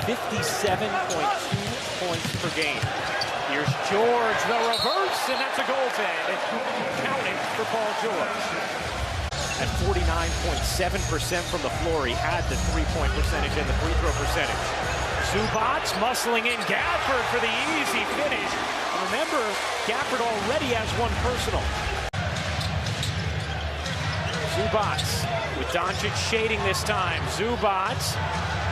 57.2 points per game. Here's George, the reverse, and that's a goaltend. Count it for Paul George. At 49.7% from the floor, he had the three-point percentage and the free throw percentage. Zubac muscling in Gafford for the easy finish. Remember, Gafford already has one personal. Zubac with Doncic shading this time. Zubac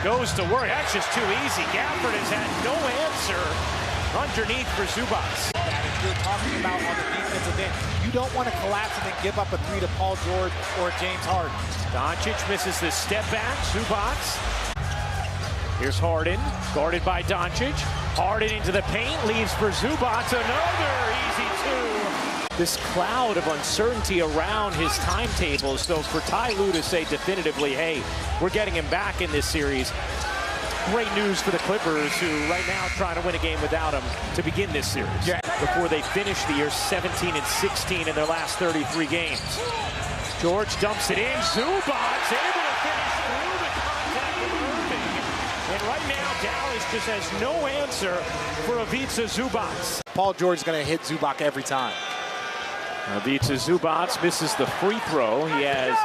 goes to work. That's just too easy. Gafford has had no answer underneath for Zubac. If you're talking about on the defensive end, you don't want to collapse and then give up a three to Paul George or James Harden. Doncic misses the step back. Zubac. Here's Harden, guarded by Doncic. Harden into the paint, leaves for Zubac. Another easy two. This cloud of uncertainty around his timetables, though, for Ty Lue to say definitively, hey, we're getting him back in this series. Great news for the Clippers, who right now are trying to win a game without him to begin this series. Yeah. Before they finish the year 17-16 in their last 33 games. George dumps it in. Zubac able to finish through the contact with Irving. And right now, Dallas just has no answer for Ivica Zubac. Paul George is going to hit Zubac every time. Ivica Zubac misses the free throw. He has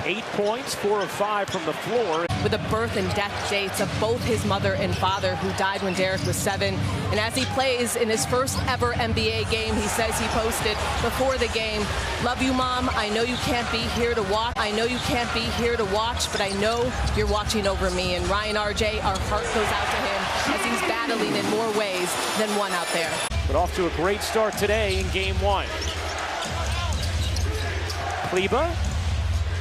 8 points, 4 of 5 from the floor. With the birth and death dates of both his mother and father, who died when Derek was 7. And as he plays in his first ever NBA game, he says he posted before the game, "Love you, Mom. I know you can't be here to watch. I know you can't be here to watch, but I know you're watching over me." And Ryan RJ, our heart goes out to him as he's battling in more ways than one out there. But off to a great start today in game 1. Kleber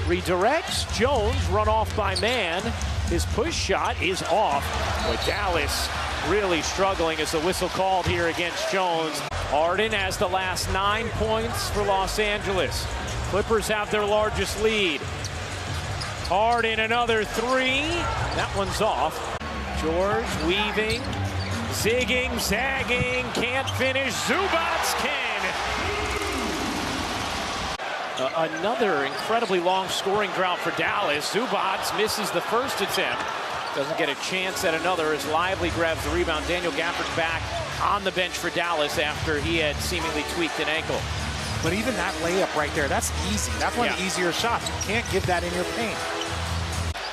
redirects. Jones run off by man. His push shot is off. But Dallas really struggling as the whistle called here against Jones. Harden has the last 9 points for Los Angeles. Clippers have their largest lead. Harden another 3. That one's off. George weaving, zigging, zagging, can't finish. Zubac can. Another incredibly long scoring drought for Dallas. Zubac misses the first attempt. Doesn't get a chance at another as Lively grabs the rebound. Daniel Gafford's back on the bench for Dallas after he had seemingly tweaked an ankle. But even that layup right there, that's easy. That's one of the easier shots. You can't give that in your paint.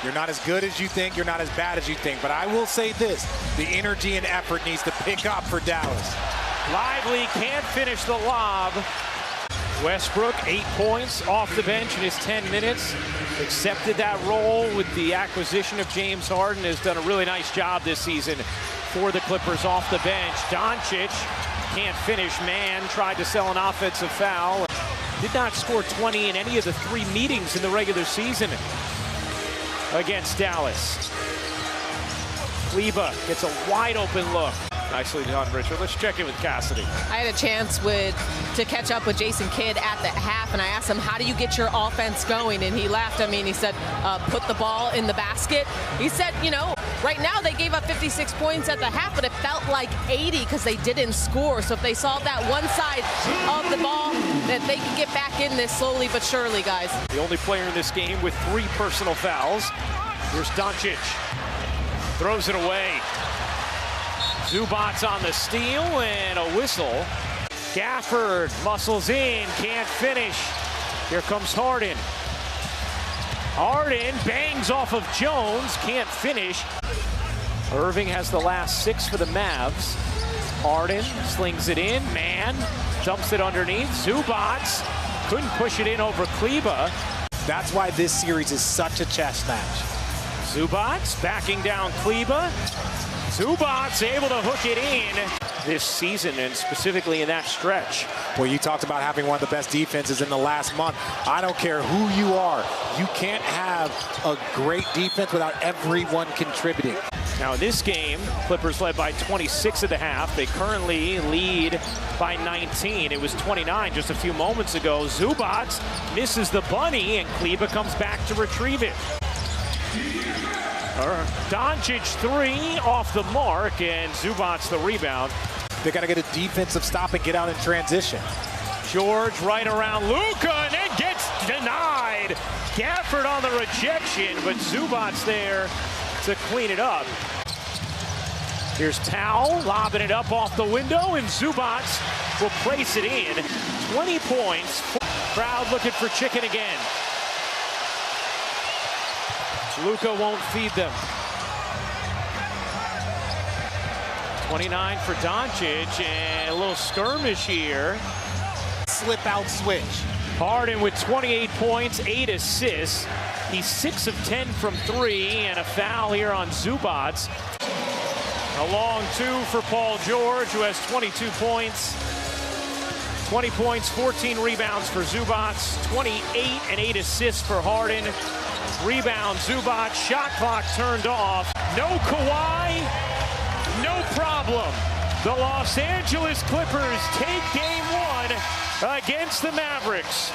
You're not as good as you think. You're not as bad as you think. But I will say this, the energy and effort needs to pick up for Dallas. Lively can't finish the lob. Westbrook, 8 points off the bench in his 10 minutes. Accepted that role with the acquisition of James Harden. Has done a really nice job this season for the Clippers off the bench. Doncic can't finish. Man tried to sell an offensive foul. Did not score 20 in any of the 3 meetings in the regular season against Dallas. Kleber gets a wide open look. Nicely done, Richard. Let's check in with Cassidy. I had a chance to catch up with Jason Kidd at the half, and I asked him, how do you get your offense going? And he laughed at me and he said, put the ball in the basket. He said, you know, right now they gave up 56 points at the half, but it felt like 80 because they didn't score. So if they saw that one side of the ball, that they could get back in this slowly but surely, guys. The only player in this game with 3 personal fouls. Here's Doncic. Throws it away. Zubac on the steal and a whistle. Gafford muscles in, can't finish. Here comes Harden. Harden bangs off of Jones, can't finish. Irving has the last 6 for the Mavs. Harden slings it in, man dumps it underneath. Zubac couldn't push it in over Kleber. That's why this series is such a chess match. Zubac backing down Kleber. Zubac able to hook it in this season, and specifically in that stretch. Well, you talked about having one of the best defenses in the last month. I don't care who you are. You can't have a great defense without everyone contributing. Now in this game, Clippers led by 26 at the half. They currently lead by 19. It was 29 just a few moments ago. Zubac misses the bunny, and Kleber comes back to retrieve it. Doncic 3 off the mark, and Zubac the rebound. They got to get a defensive stop and get out in transition. George right around Luka, and then gets denied. Gafford on the rejection, but Zubac there to clean it up. Here's Towel lobbing it up off the window, and Zubac will place it in. 20 points. Crowd looking for chicken again. Luka won't feed them. 29 for Doncic, and a little skirmish here. Slip out switch. Harden with 28 points, 8 assists. He's 6 of 10 from 3, and a foul here on Zubac. A long 2 for Paul George, who has 22 points. 20 points, 14 rebounds for Zubac. 28 and 8 assists for Harden. Rebound, Zubac, shot clock turned off. No Kawhi, no problem. The Los Angeles Clippers take game 1 against the Mavericks.